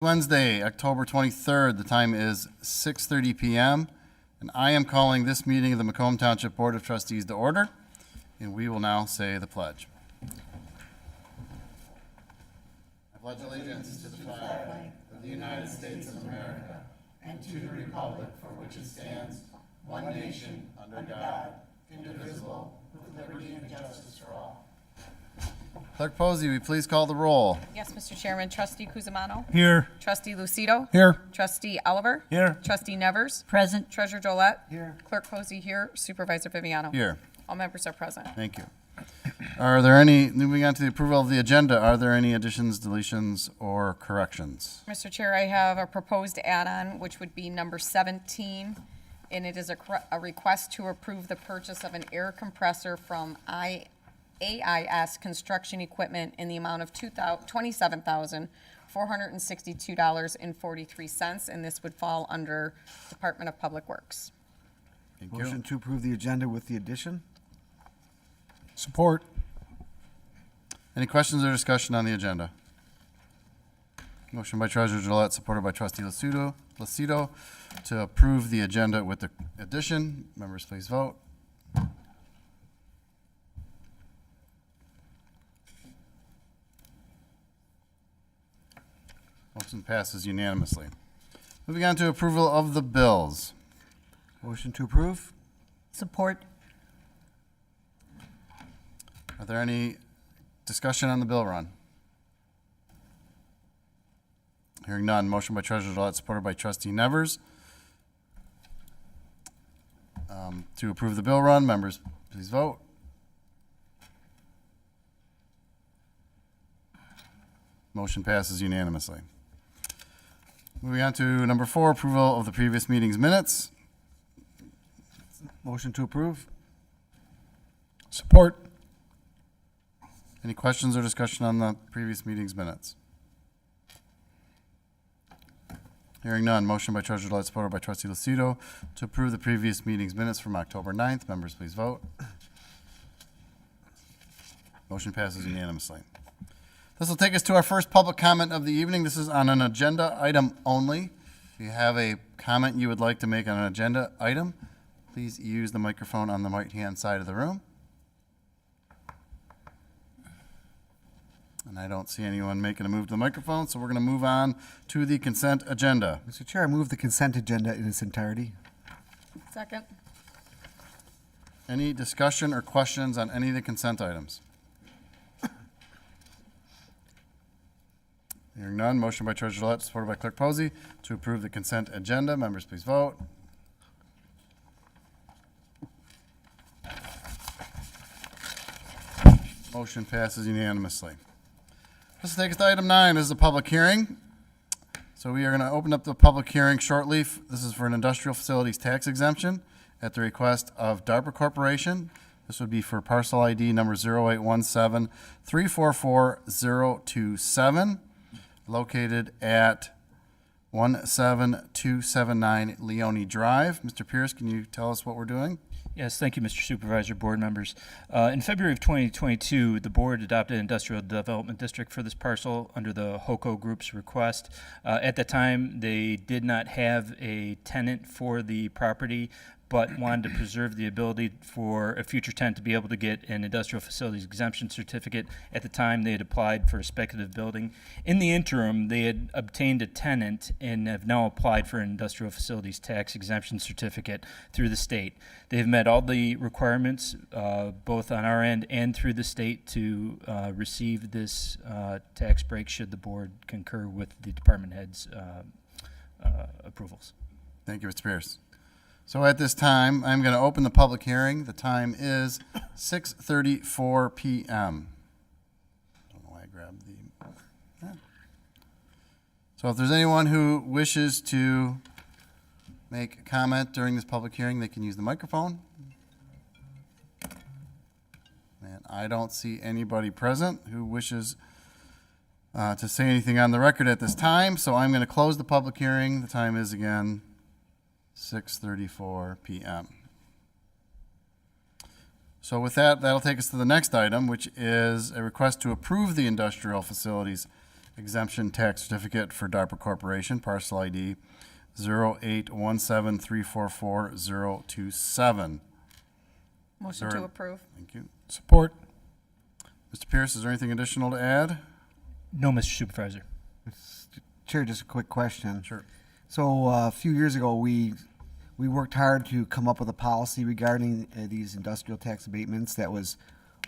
Wednesday, October 23rd. The time is 6:30 p.m. And I am calling this meeting of the Macomb Township Board of Trustees to order. And we will now say the pledge. I pledge allegiance to the flag of the United States of America and to the republic for which it stands, one nation, under God, indivisible, with liberty and justice for all. Clerk Posey, will you please call the roll? Yes, Mr. Chairman. Trustee Cusimano? Here. Trustee Lucido? Here. Trustee Oliver? Here. Trustee Nevers? Present. Treasurer Drollet? Here. Clerk Posey here. Supervisor Viviano? Here. All members are present. Thank you. Are there any, moving on to the approval of the agenda, are there any additions, deletions, or corrections? Mr. Chair, I have a proposed add-on, which would be number 17, and it is a request to approve the purchase of an air compressor from AIS Construction Equipment in the amount of $27,462.43, and this would fall under Department of Public Works. Thank you. Motion to approve the agenda with the addition. Support. Any questions or discussion on the agenda? Motion by Treasurer Gillette, supported by Trustee Lucido, to approve the agenda with the addition. Members, please vote. Motion passes unanimously. Moving on to approval of the bills. Motion to approve. Support. Are there any discussion on the bill run? Hearing none. Motion by Treasurer Gillette, supported by Trustee Nevers, to approve the bill run. Members, please vote. Motion passes unanimously. Moving on to number 4, approval of the previous meeting's minutes. Motion to approve. Support. Any questions or discussion on the previous meeting's minutes? Hearing none. Motion by Treasurer Gillette, supported by Trustee Lucido, to approve the previous meeting's minutes from October 9th. Members, please vote. Motion passes unanimously. This will take us to our first public comment of the evening. This is on an agenda item only. If you have a comment you would like to make on an agenda item, please use the microphone on the right-hand side of the room. And I don't see anyone making a move to the microphone, so we're going to move on to the consent agenda. Mr. Chair, I move the consent agenda in its entirety. Second. Any discussion or questions on any of the consent items? Hearing none, motion by Treasurer Gillette, supported by Clerk Posey, to approve the consent agenda. Members, please vote. Motion passes unanimously. This will take us to item 9. This is a public hearing. So we are going to open up the public hearing shortly. This is for an industrial facilities tax exemption at the request of DARPA Corporation. This would be for parcel ID number 0817-344-027, located at 17279 Leone Drive. Mr. Pierce, can you tell us what we're doing? Yes, thank you, Mr. Supervisor, board members. In February of 2022, the board adopted an industrial development district for this parcel under the HOCO Group's request. At the time, they did not have a tenant for the property, but wanted to preserve the ability for a future tenant to be able to get an industrial facilities exemption certificate. At the time, they had applied for a speculative building. In the interim, they had obtained a tenant and have now applied for an industrial facilities tax exemption certificate through the state. They've met all the requirements, both on our end and through the state, to receive this tax break should the board concur with the department head's approvals. Thank you, Mr. Pierce. So at this time, I'm going to open the public hearing. The time is 6:34 p.m. Don't know why I grabbed the... yeah. So if there's anyone who wishes to make a comment during this public hearing, they can use the microphone. And I don't see anybody present who wishes to say anything on the record at this time, so I'm going to close the public hearing. The time is, again, 6:34 p.m. So with that, that'll take us to the next item, which is a request to approve the industrial facilities exemption tax certificate for DARPA Corporation, parcel ID 08173444027. Motion There- to approve. Thank you. Support. Mr. Pierce, is there anything additional to add? No, Mr. Supervisor. Chair, just a quick question. Sure. So a few years ago, we worked hard to come up with a policy regarding these industrial tax abatements that was,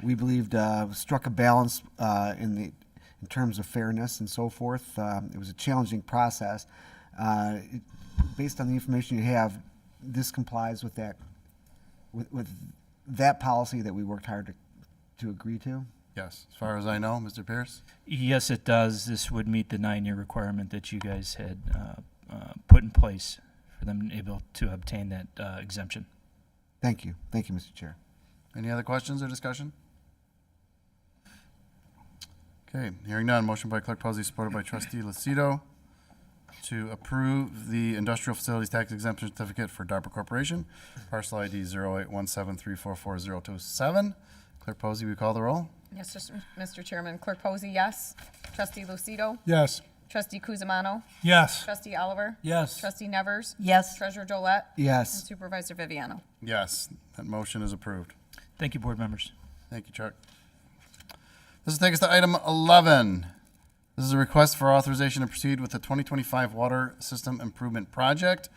we believed, struck a balance in terms of fairness and so forth. It was a challenging process. Based on the information you have, this complies with that, with that policy that we worked hard to agree to? Yes, as far as I know, Mr. Pierce? Yes, it does. This would meet the 9-year requirement that you guys had put in place for them able to obtain that exemption. Thank you. Thank you, Mr. Chair. Any other questions or discussion? Okay, hearing none. Motion by Clerk Posey, supported by Trustee Lucido, to approve the industrial facilities tax exemption certificate for DARPA Corporation, parcel ID 08173444027. Clerk Posey, will you call the roll? Yes, Mr. Chairman. Clerk Posey, yes. Trustee Lucido? Yes. Trustee Kuzimano? Yes. Trustee Oliver? Yes. Trustee Nevers? Yes. Treasurer Drollet? And Yes. Supervisor Viviano? Yes, that motion is approved. Thank you, board members. Thank you, Chuck. This will take us to item 11. This is a request for authorization to proceed with the 2025 Water System Improvement Project.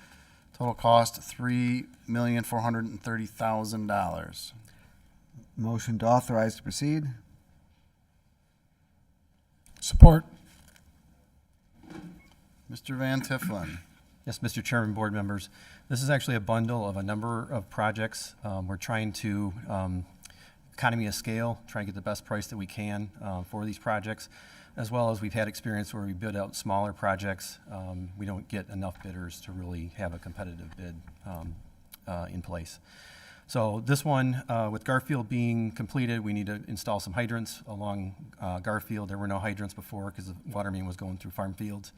Total cost $3,430,000. Motion to authorize to proceed? Support. Mr. Van Tifflin. Yes, Mr. Chairman, board members. This is actually a bundle of a number of projects. We're trying to economy of scale, try and get the best price that we can for these projects, as well as we've had experience where we bid out smaller projects. We don't get enough bidders to really have a competitive bid in place. So this one, with Garfield being completed, we need to install some hydrants along Garfield. There were no hydrants before because the water main was going through farm fields.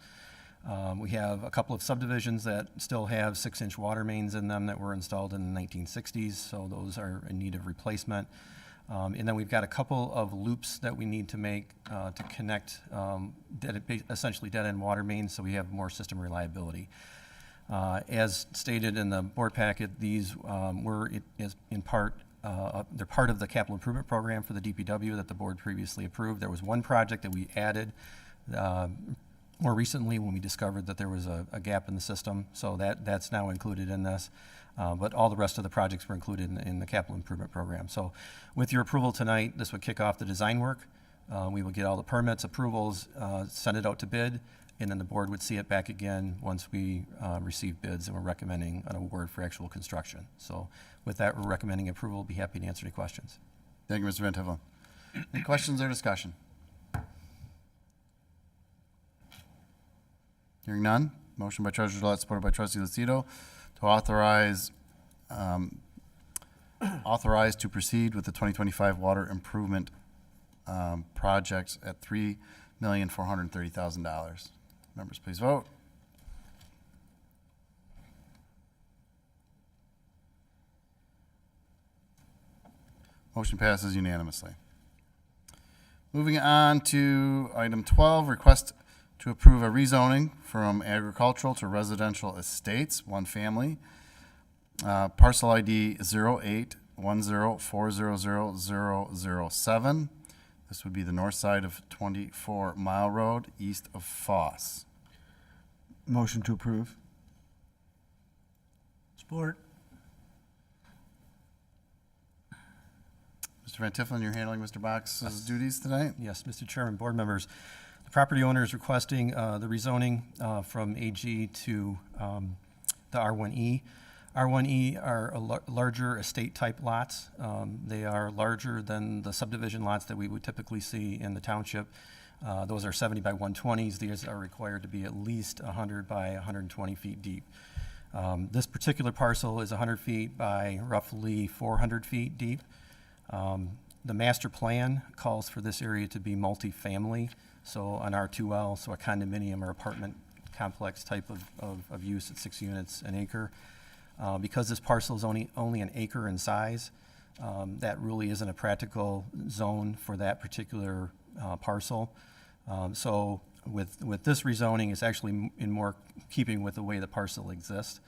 We have a couple of subdivisions that still have 6-inch water mains in them that were installed in the 1960s, so those are in need of replacement. And then we've got a couple of loops that we need to make to connect essentially dead-end water mains so we have more system reliability. As stated in the board packet, these they're part of the capital improvement program for the DPW that the board previously approved. There was one project that we added more recently when we discovered that there was a gap in the system, so that's now included in this. But all the rest of the projects were included in the capital improvement program. So with your approval tonight, this would kick off the design work. We would get all the permits, approvals, send it out to bid, and then the board would see it back again once we receive bids, and we're recommending an award for actual construction. So with that, we're recommending approval. Be happy to answer any questions. Thank you, Mr. Van Tifflin. Any questions or discussion? Hearing none. Motion by Treasurer Drollet, supported by Trustee Lucido, to authorize to proceed with the 2025 water improvement projects at $3,430,000. Members, please vote. Motion passes unanimously. Moving on to item 12, request to approve a rezoning from agricultural to residential estates, one family. Parcel ID 08104000007. This would be the north side of 24 Mile Road, east of Foss. Motion to approve? Support. Mr. Van Tifflin, you're handling Mr. Box's duties tonight? Yes, Mr. Chairman, board members. The property owner is requesting the rezoning from AG to the R1E. R1E are larger estate-type lots. They are larger than the subdivision lots that we would typically see in the township. Those are 70 by 120s. These are required to be at least 100 by 120 feet deep. This particular parcel is 100 feet by roughly 400 feet deep. The master plan calls for this area to be multifamily, so an R2L, so a condominium or apartment complex type of use at 6 units an acre. Because this parcel is only an acre in size, that really isn't a practical zone for that particular parcel. So With this rezoning, it's actually in more keeping with the way the parcel exists.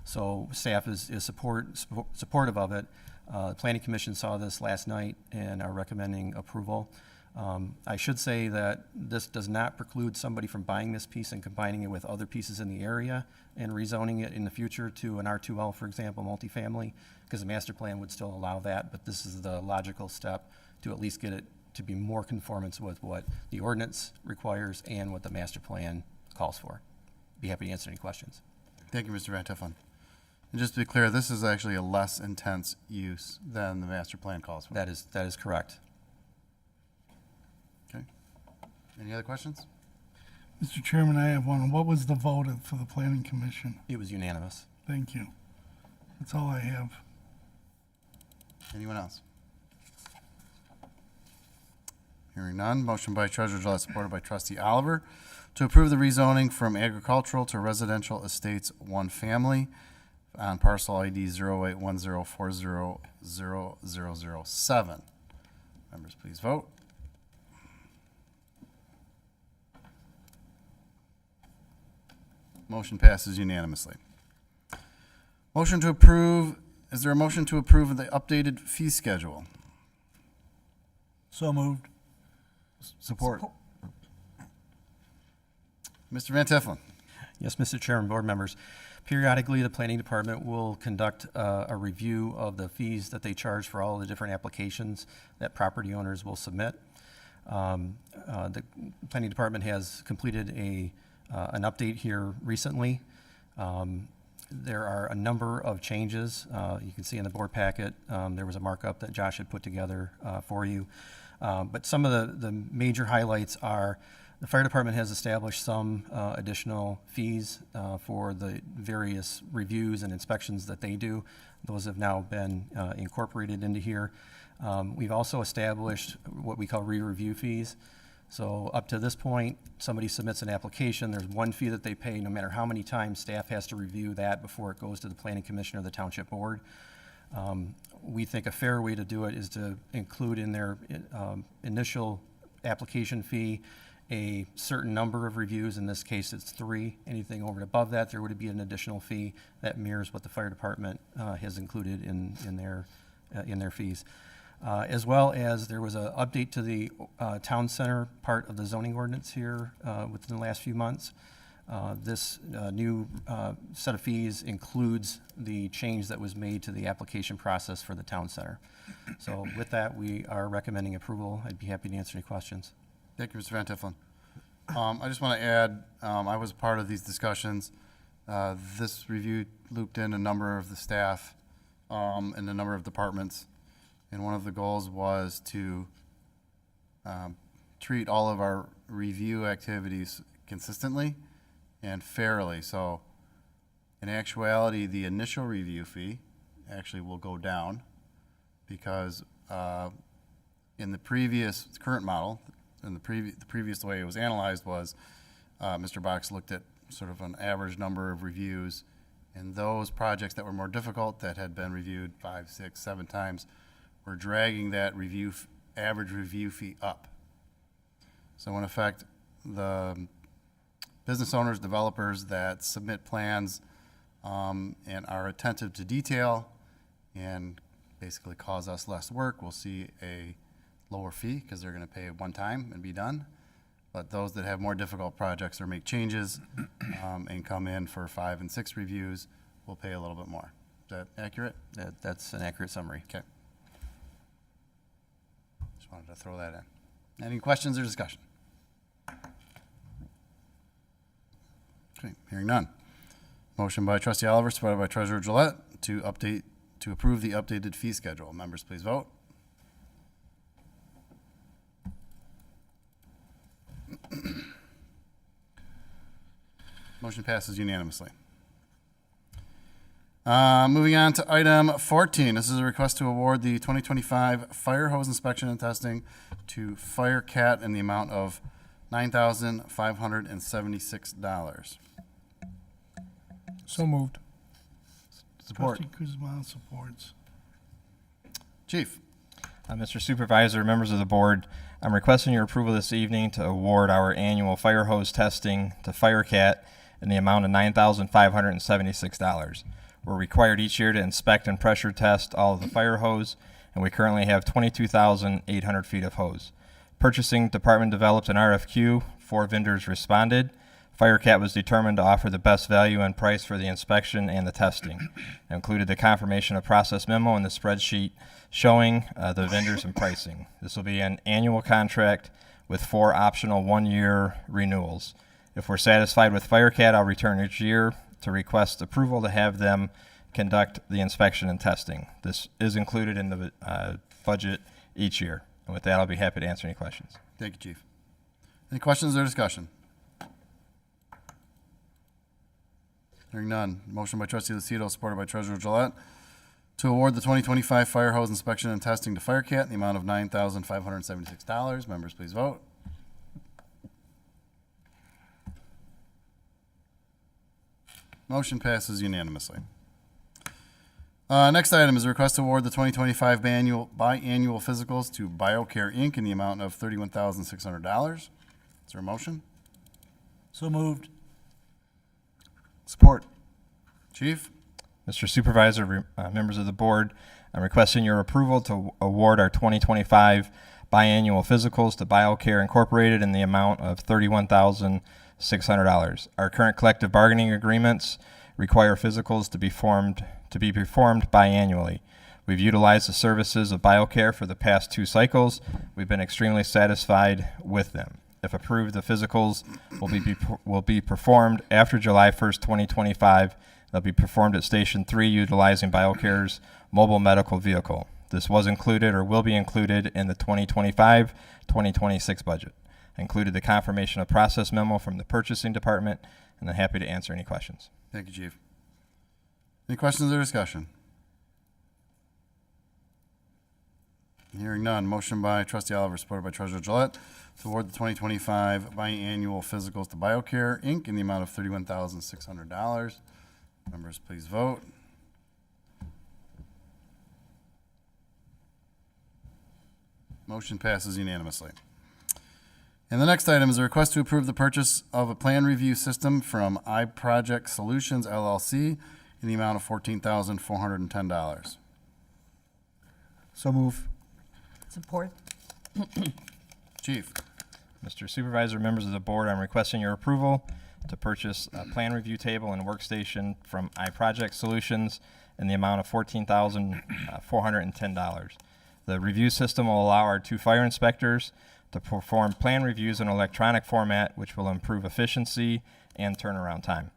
So staff is supportive of it. The Planning Commission saw this last night and are recommending approval. I should say that this does not preclude somebody from buying this piece and combining it with other pieces in the area and rezoning it in the future to an R2L, for example, multifamily, because the master plan would still allow that, but this is the logical step to at least get it to be more conformance with what the ordinance requires and what the master plan calls for. Be happy to answer any questions. Thank you, Mr. Van Tiffelen. And just to be clear, this is actually a less intense use than the master plan calls for. That is correct. Okay. Any other questions? Mr. Chairman, I have one. What was the vote for the Planning Commission? It was unanimous. Thank you. That's all I have. Anyone else? Hearing none, motion by Treasurer Gillette, supported by Trustee Oliver, to approve the rezoning from agricultural to residential estates one family on parcel ID 0810400007. Members, please vote. Motion passes unanimously. Motion to approve, is there a motion to approve the updated fee schedule? So moved. Support. Mr. Van Tiffelen. Yes, Mr. Chairman, board members. Periodically, the planning department will conduct a review of the fees that they charge for all the different applications that property owners will submit. The planning department has completed an update here recently. There are a number of changes. You can see in the board packet, there was a markup that Josh had put together for you. But some of the major highlights are the fire department has established some additional fees for the various reviews and inspections that they do. Those have now been incorporated into here. We've also established what we call re-review fees. So up to this point, somebody submits an application, there's one fee that they pay no matter how many times staff has to review that before it goes to the planning commission or the township board. We think a fair way to do it is to include in their initial application fee a certain number of reviews. In this case, it's 3. Anything over and above that, there would be an additional fee that mirrors what the fire department has included in their fees. As well as there was an update to the town center part of the zoning ordinance here within the last few months. This new set of fees includes the change that was made to the application process for the town center. So with that, we are recommending approval. I'd be happy to answer any questions. Thank you, Mr. Van Tiffelen. I just want to add, I was a part of these discussions. This review looped in a number of the staff and a number of departments. And one of the goals was to treat all of our review activities consistently and fairly. So in actuality, the initial review fee actually will go down because in the previous current model, in the previous way it was analyzed was Mr. Box looked at sort of an average number of reviews, and those projects that were more difficult that had been reviewed 5, 6, 7 times were dragging that average review fee up. So in effect, the business owners, developers that submit plans and are attentive to detail and basically cause us less work will see a lower fee because they're going to pay it one time and be done. But those that have more difficult projects or make changes and come in for 5 and 6 reviews will pay a little bit more. Is that accurate? That's an accurate summary. Okay. Just wanted to throw that in. Any questions or discussion? Okay, hearing none. Motion by Trustee Oliver, supported by Treasurer Gillette to approve the updated fee schedule. Members, please vote. Motion passes unanimously. Moving on to item 14. This is a request to award the 2025 fire hose inspection and testing to Fire Cat in the amount of $9,576. So moved. Support. Trustee Kuzma supports. Chief. Mr. Supervisor, members of the board, I'm requesting your approval this evening to award our annual fire hose testing to FireCat in the amount of $9,576. We're required each year to inspect and pressure test all of the fire hose, and we currently have 22,800 feet of hose. Purchasing department developed an RFQ. 4 vendors responded. FireCat was determined to offer the best value and price for the inspection and the testing. It included the confirmation of process memo and the spreadsheet showing the vendors and pricing. This will be an annual contract with 4 optional 1-year renewals. If we're satisfied with FireCat, I'll return each year to request approval to have them conduct the inspection and testing. This is included in the budget each year. And with that, I'll be happy to answer any questions. Thank you, Chief. Any questions or discussion? Hearing none. Motion by trustee Lucido, supported by treasurer Gillette, to award the 2025 fire hose inspection and testing to FireCat in the amount of $9,576. Members, please vote. Motion passes unanimously. Next item is a request to award the 2025 biannual physicals to BioCare Inc. in the amount of $31,600. Is there a motion? So moved. Support. Chief? Mr. Supervisor, members of the board, I'm requesting your approval to award our 2025 biannual physicals to BioCare Incorporated in the amount of $31,600. Our current collective bargaining agreements require physicals to be performed biannually. We've utilized the services of BioCare for the past 2 cycles. We've been extremely satisfied with them. If approved, the physicals will be performed after July 1st, 2025. They'll be performed at Station 3 utilizing BioCare's mobile medical vehicle. This was included or will be included in the 2025-2026 budget. I included the confirmation of process memo from the purchasing department, and I'm happy to answer any questions. Thank you, Chief. Any questions or discussion? Hearing none. Motion by trustee Oliver, supported by treasurer Gillette, to award the 2025 biannual physicals to BioCare Inc. in the amount of $31,600. Members, please vote. Motion passes unanimously. And the next item is a request to approve the purchase of a plan review system from iProject Solutions LLC in the amount of $14,410. So move. Support. Chief? Mr. Supervisor, members of the board, I'm requesting your approval to purchase a plan review table and workstation from iProject Solutions in the amount of $14,410. The review system will allow our 2 fire inspectors to perform plan reviews in electronic format, which will improve efficiency and turnaround time.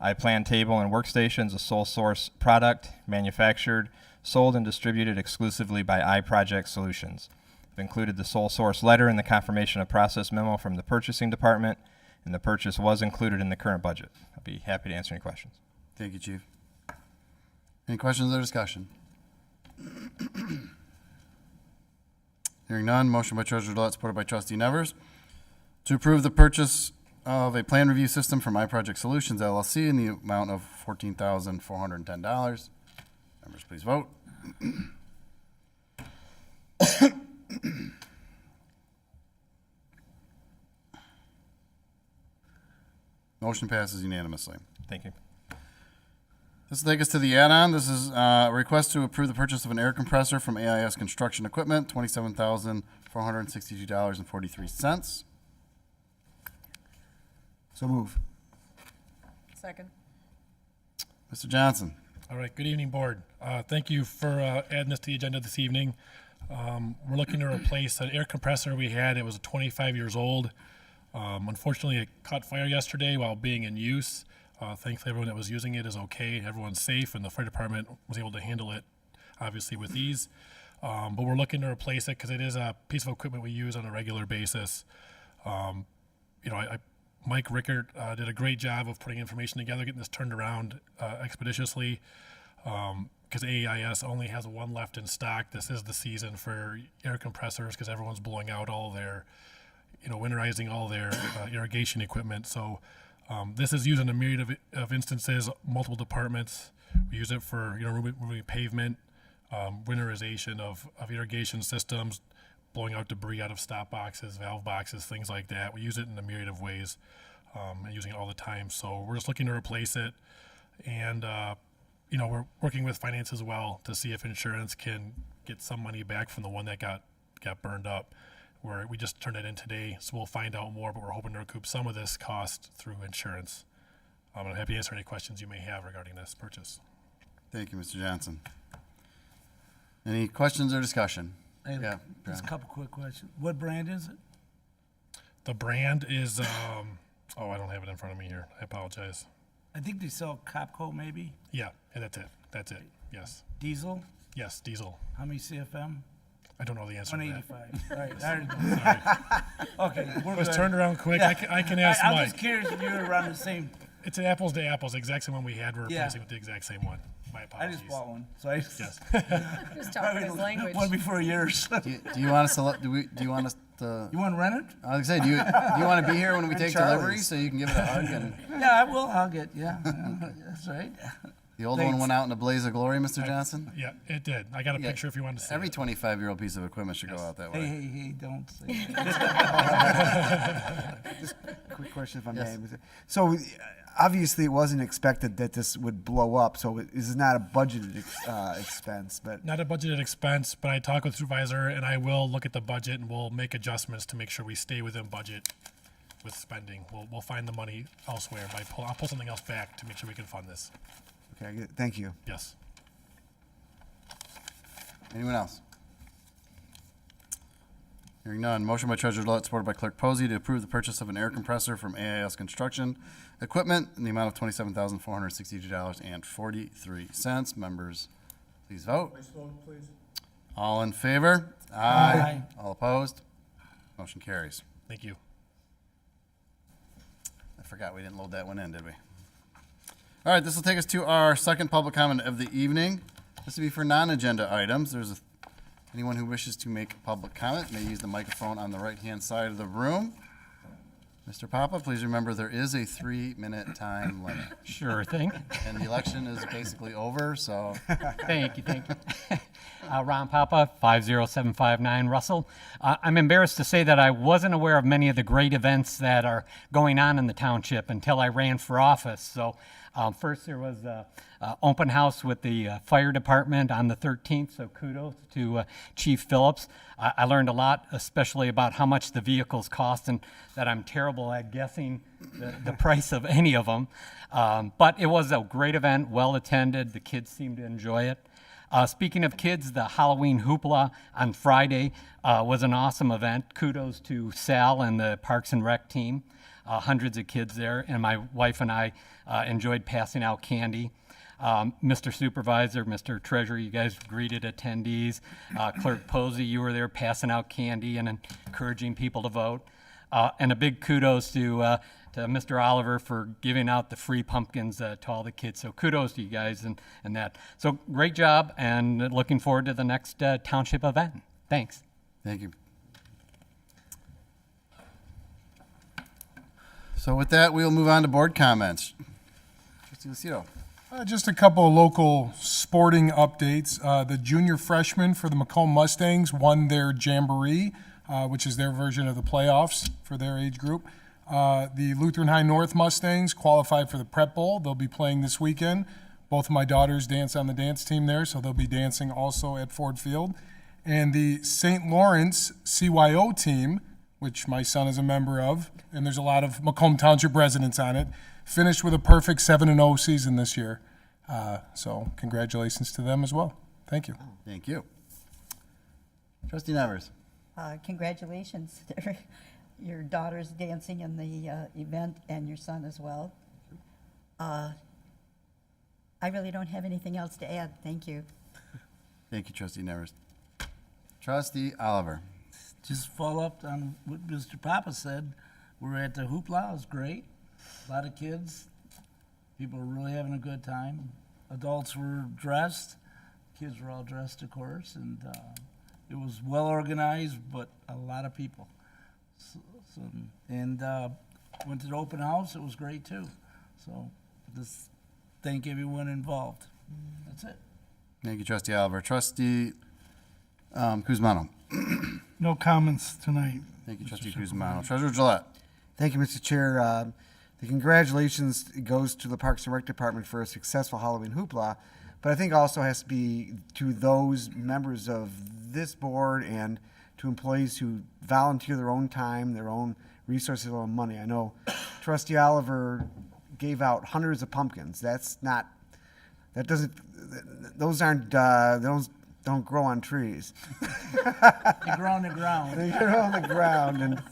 iPlan table and workstation is a sole source product, manufactured, sold, and distributed exclusively by iProject Solutions. I've included the sole source letter and the confirmation of process memo from the purchasing department, and the purchase was included in the current budget. I'll be happy to answer any questions. Thank you, Chief. Any questions or discussion? Hearing none. Motion by treasurer Gillette, supported by trustee Nevers, to approve the purchase of a plan review system from iProject Solutions LLC in the amount of $14,410. Members, please vote. Motion passes unanimously. Thank you. This will take us to the add-on. This is a request to approve the purchase of an air compressor from AIS Construction Equipment, $27,462.43. So move. Second. Mr. Johnson? All right, good evening, board. Thank you for adding this to the agenda this evening. We're looking to replace an air compressor we had. It was 25 years old. Unfortunately, it caught fire yesterday while being in use. Thankfully, everyone that was using it is okay. Everyone's safe, and the fire department was able to handle it, obviously, with ease. But we're looking to replace it because it is a piece of equipment we use on a regular basis. Mike Rickert did a great job of putting information together, getting this turned around expeditiously. Because AEIS only has 1 left in stock. This is the season for air compressors because everyone's blowing out all their, winterizing all their irrigation equipment. So this is used in a myriad of instances, multiple departments. We use it for, removing pavement, winterization of irrigation systems, blowing out debris out of stop boxes, valve boxes, things like that. We use it in a myriad of ways, and using it all the time. So we're just looking to replace it, and we're working with finance as well to see if insurance can get some money back from the one that got burned up. Where we just turned it in today, so we'll find out more. But we're hoping to recoup some of this cost through insurance. I'm happy to answer any questions you may have regarding this purchase. Thank you, Mr. Johnson. Any questions or discussion? I have Yeah, just a Brian. couple quick questions. What brand is it? The brand is, I don't have it in front of me here. I apologize. I think they sell Copco maybe. Yeah, that's it. That's it. Yes. Diesel. Yes, diesel. How many CFM? I don't know the answer to that. 185. All right. There you go. Okay, we're It was good. turned around quick. I can ask I'm Mike. just curious if you were around the same. It's an apples to apples, exact same one we had. We're Yeah. replacing with the exact same one. My I apologies. just bought one, so I Yes. Just talking his language. one before yours. Do you want us to, do you want us to, You want to rent it? I was gonna say, do you want to be here when we take delivery Charlie's. so you can give it a hug? And Yeah, I will hug it. Yeah, that's right. the old one Thanks. went out in a blaze of glory, Mr. Johnson? Yeah, it did. I got a Yeah. picture if you wanted to see Every it. 25-year-old piece of equipment should go out that Hey, way. hey, hey! Don't say that. Quick question, if I Yes. may. So, obviously, it wasn't expected that this would blow up, so this is not a budgeted expense, but Not a budgeted expense, but I talked with supervisor, and I will look at the budget and we'll make adjustments to make sure we stay within budget with spending. We'll find the money elsewhere. I'll pull something else back to make sure we can fund this. okay, good. Thank you. Yes. Anyone else? Hearing none. Motion by Treasurer Lett, supported by Clerk Posey, to approve the purchase of an air compressor from AIS Construction Equipment in the amount of $27,462.43. Members, please vote. All in favor? Aye. All opposed? Motion carries. Thank you. I forgot we didn't load that one in, did we? All right, this will take us to our second public comment of the evening. This will be for non-agenda items. Anyone who wishes to make public comment may use the microphone on the right-hand side of the room. Mr. Papa, please remember there is a 3-minute time limit. Sure thing. And the election is basically over, so Thank you. Ron Papa, 50759 Russell. I'm embarrassed to say that I wasn't aware of many of the great events that are going on in the township until I ran for office. So first there was open house with the fire department on the 13th, so kudos to Chief Phillips. I learned a lot, especially about how much the vehicles cost, and that I'm terrible at guessing the price of any of them. But it was a great event, well attended. The kids seemed to enjoy it. Speaking of kids, the Halloween hoopla on Friday was an awesome event. Kudos to Sal and the Parks and Rec team. Hundreds of kids there, and my wife and I enjoyed passing out candy. Mr. Supervisor, Mr. Treasurer, you guys greeted attendees. Clerk Posey, you were there passing out candy and encouraging people to vote. And a big kudos to Mr. Oliver for giving out the free pumpkins to all the kids. So kudos to you guys and that. So great job, and looking forward to the next township event. Thanks. thank you. So with that, we'll move on to board comments. Trustee Lucido. Just a couple of local sporting updates. The junior freshmen for the Macomb Mustangs won their jamboree, which is their version of the playoffs for their age group. The Lutheran High North Mustangs qualified for the Prep Bowl. They'll be playing this weekend. Both of my daughters dance on the dance team there, so they'll be dancing also at Ford Field. And the St. Lawrence CYO team, which my son is a member of, and there's a lot of Macomb Township residents on it, finished with a perfect 7-0 season this year. So congratulations to them as well. Thank you. Thank you. Trustee Nevers. Congratulations to your daughter's dancing in the event and your son as well. I really don't have anything else to add. Thank you. Thank you, Trustee Nevers. Trustee Oliver. Just follow up on what Mr. Papa said. We're at the hoopla. It was great. A lot of kids. People were really having a good time. Adults were dressed. Kids were all dressed, of course, and it was well organized, but a lot of people. And went to the open house. It was great too. So just thank everyone involved. That's it. Thank you, Trustee Oliver. Trustee Kuzmano. No comments tonight. Thank you, Mr. Trustee Supervisor. Kuzmano. Treasurer Gillette. Thank you, Mr. Chair. The congratulations goes to the Parks and Rec Department for a successful Halloween hoopla, but I think also has to be to those members of this board and to employees who volunteer their own time, their own resources, their own money. I know Trustee Oliver gave out hundreds of pumpkins. Those don't grow on trees. They grow on the ground. They grow on the ground, and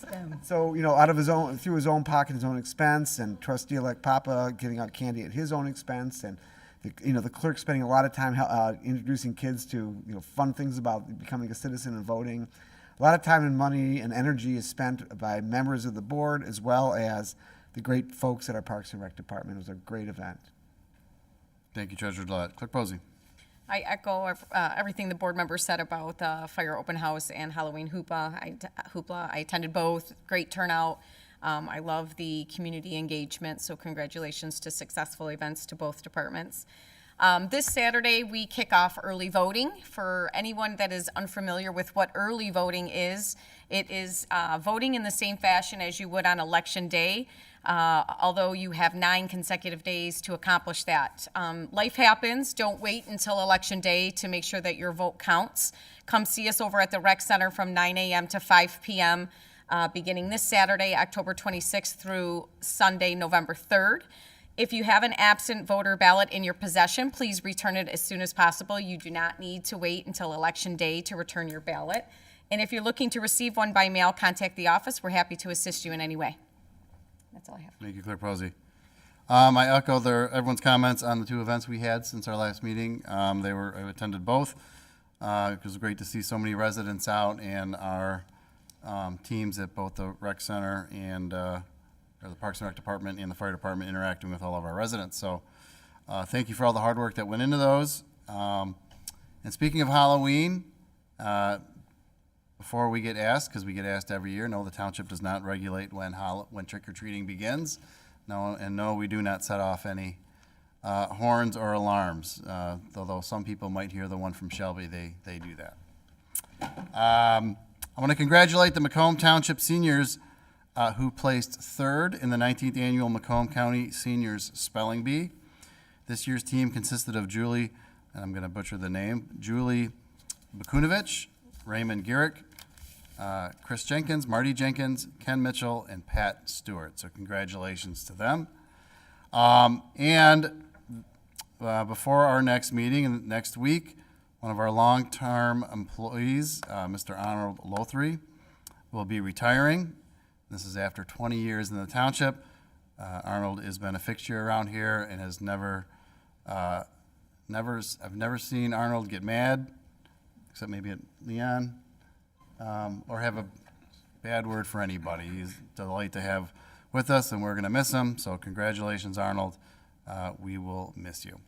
so out of through his own pocket, his own expense, and Trustee-elect Papa giving out candy at his own expense, and the clerk spending a lot of time introducing kids to fun things about becoming a citizen and voting. A lot of time and money and energy is spent by members of the board as well as the great folks at our Parks and Rec Department. It was a great event. Thank you, Treasurer Gillette. Clerk Posey. I echo everything the board members said about the fire open house and Halloween hoopla. I attended both. Great turnout. I love the community engagement, so congratulations to successful events to both departments. This Saturday, we kick off early voting. For anyone that is unfamiliar with what early voting is, it is voting in the same fashion as you would on Election Day, although you have 9 consecutive days to accomplish that. Life happens. Don't wait until Election Day to make sure that your vote counts. Come see us over at the Rec Center from 9 a.m. to 5 p.m., beginning this Saturday, October 26th through Sunday, November 3rd. If you have an absent voter ballot in your possession, please return it as soon as possible. You do not need to wait until Election Day to return your ballot. And if you're looking to receive one by mail, contact the office. We're happy to assist you in any way. That's all I have. Thank you, Clerk Posey. I echo everyone's comments on the 2 events we had since our last meeting. I attended both. It was great to see so many residents out and our teams at both the Rec Center and or the Parks and Rec Department and the Fire Department interacting with all of our residents. So thank you for all the hard work that went into those. And speaking of Halloween, before we get asked, because we get asked every year, no, the township does not regulate when trick-or-treating begins. No, we do not set off any horns or alarms, although some people might hear the one from Shelby, they do that. I want to congratulate the Macomb Township seniors who placed 3rd in the 19th Annual Macomb County Seniors Spelling Bee. This year's team consisted of Julie, and I'm going to butcher the name, Julie Bakunovich, Raymond Garrick, Chris Jenkins, Marty Jenkins, Ken Mitchell, and Pat Stewart. So congratulations to them. Before our next meeting next week, one of our long-term employees, Mr. Arnold Lothry, will be retiring. This is after 20 years in the township. Arnold has been a fixture around here and has I've never seen Arnold get mad, except maybe at Leon, or have a bad word for anybody. He's a delight to have with us, and we're going to miss him. So congratulations, Arnold. We will miss you.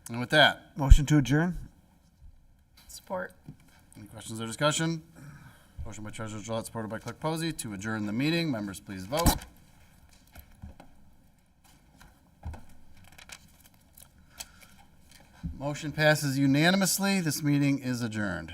And with that, Motion to adjourn? Support. any questions or discussion? Motion by Treasurer Gillette, supported by Clerk Posey, to adjourn the meeting. Members, please vote. Motion passes unanimously. This meeting is adjourned.